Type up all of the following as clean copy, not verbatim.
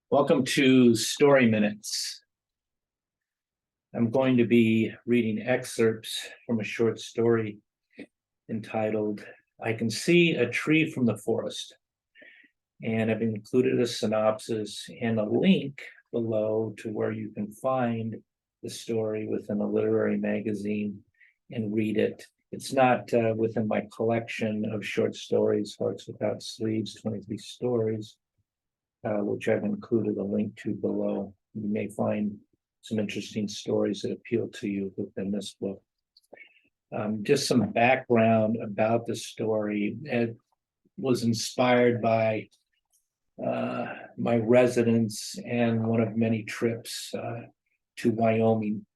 Welcome to Story Minutes. I'm going to be reading excerpts from a short story entitled, I Can See a Tree from the Forest. And I've included a synopsis and a link below to where you can find the story within a literary magazine and read it. It's not within my collection of short stories, Hearts Without Sleeves, 23 stories, which I've included a link to below. You may find some interesting stories that appeal to you within this book. Just some background about the story. It was inspired by my residence and one of many trips to Wyoming,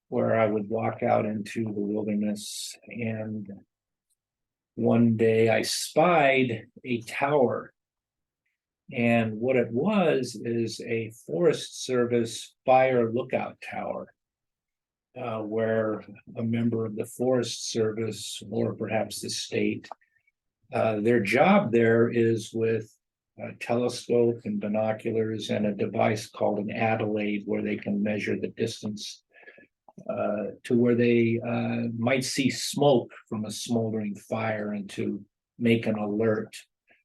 where I would walk out into the wilderness. And one day I spied a tower. And what it was is a Forest Service fire lookout tower, where a member of the Forest Service, or perhaps the state, their job there is with a telescope and binoculars and a device called an Adelaide, where they can measure the distance to where they might see smoke from a smoldering fire and to make an alert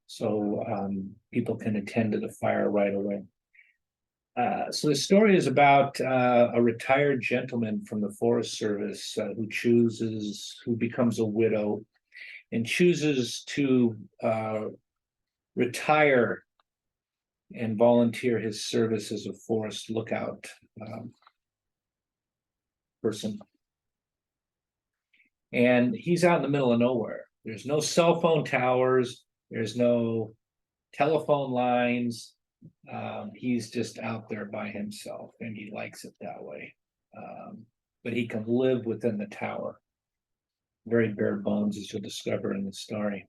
so people can attend to the fire right away. So the story is about a retired gentleman from the Forest Service who becomes a widow and chooses to retire and volunteer his service as a forest lookout person. And he's out in the middle of nowhere. There's no cell phone towers. There's no telephone lines. He's just out there by himself, and he likes it that way. But he can live within the tower. Very bare bones, as you'll discover in the story.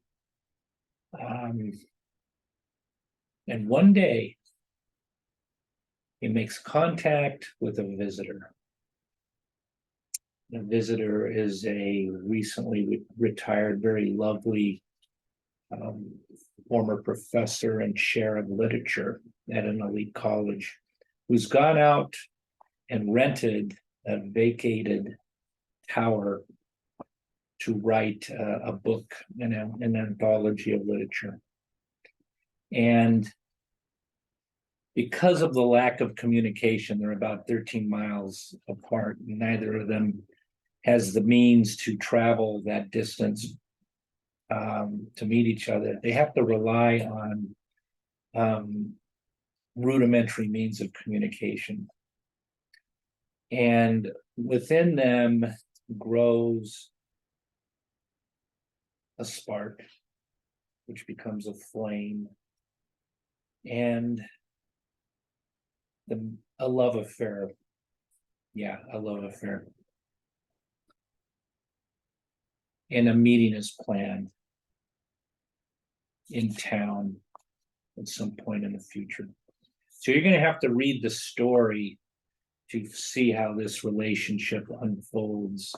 And one day, he makes contact with a visitor. The visitor is a recently retired, very lovely former professor and chair of literature at an elite college, who's gone out and rented a vacated tower to write a book, an anthology of literature. And because of the lack of communication, they're about 13 miles apart. Neither of them has the means to travel that distance to meet each other. They have to rely on rudimentary means of communication. And within them grows a spark, which becomes a flame, and a love affair. Yeah, a love affair. And a meeting is planned in town at some point in the future. So you're going to have to read the story to see how this relationship unfolds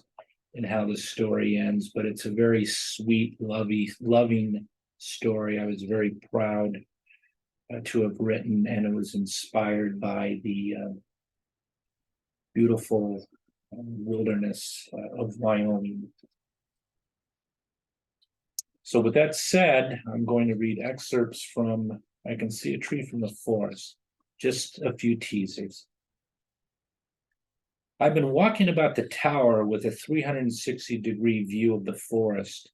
and how the story ends. But it's a very sweet, loving story. I was very proud to have written, and it was inspired by the beautiful wilderness of Wyoming. So with that said, I'm going to read excerpts from I Can See a Tree from the Forest, just a few teasers. I've been walking about the tower with a 360-degree view of the forest,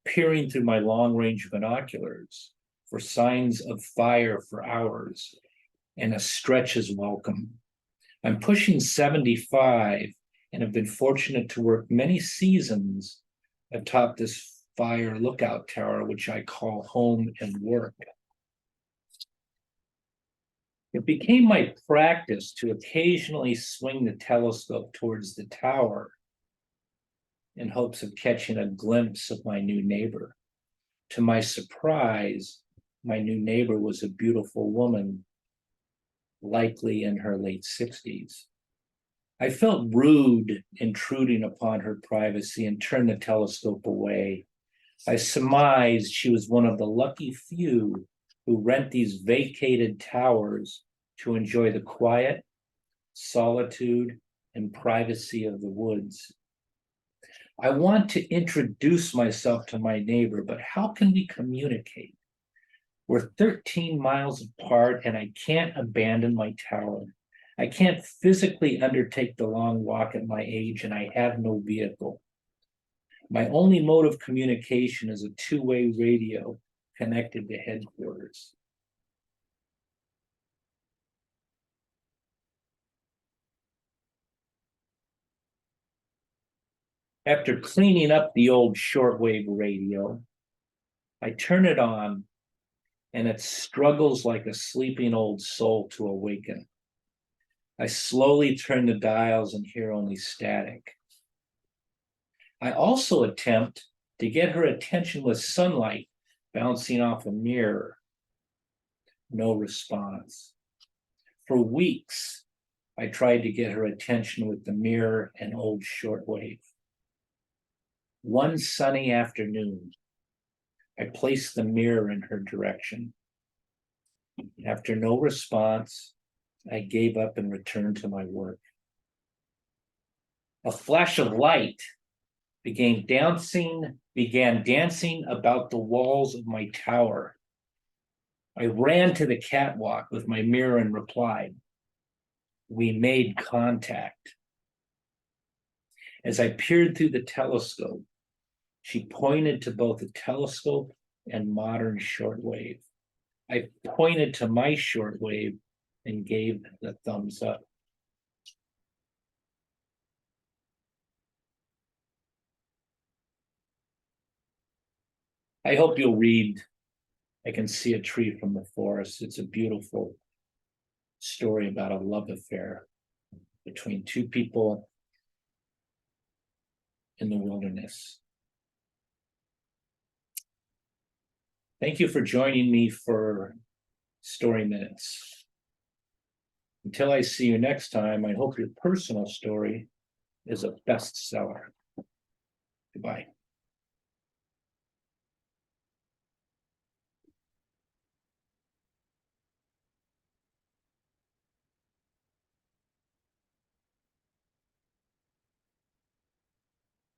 peering through my long-range binoculars for signs of fire for hours, and a stretch is welcome. I'm pushing 75 and have been fortunate to work many seasons atop this fire lookout tower, which I call home and work. It became my practice to occasionally swing the telescope towards the tower in hopes of catching a glimpse of my new neighbor. To my surprise, my new neighbor was a beautiful woman, likely in her late 60s. I felt rude intruding upon her privacy and turned the telescope away. I surmised she was one of the lucky few who rent these vacated towers to enjoy the quiet, solitude, and privacy of the woods. I want to introduce myself to my neighbor, but how can we communicate? We're 13 miles apart, and I can't abandon my tower. I can't physically undertake the long walk at my age, and I have no vehicle. My only mode of communication is a two-way radio connected to headquarters. After cleaning up the old shortwave radio, I turn it on, and it struggles like a sleeping old soul to awaken. I slowly turn the dials and hear only static. I also attempt to get her attention with sunlight bouncing off a mirror. No response. For weeks, I tried to get her attention with the mirror and old shortwave. One sunny afternoon, I placed the mirror in her direction. After no response, I gave up and returned to my work. A flash of light began dancing about the walls of my tower. I ran to the catwalk with my mirror and replied, "We made contact." As I peered through the telescope, she pointed to both the telescope and modern shortwave. I pointed to my shortwave and gave the thumbs up. I hope you'll read I Can See a Tree from the Forest. It's a beautiful story about a love affair between two people in the wilderness. Thank you for joining me for Story Minutes. Until I see you next time, I hope your personal story is a bestseller. Goodbye.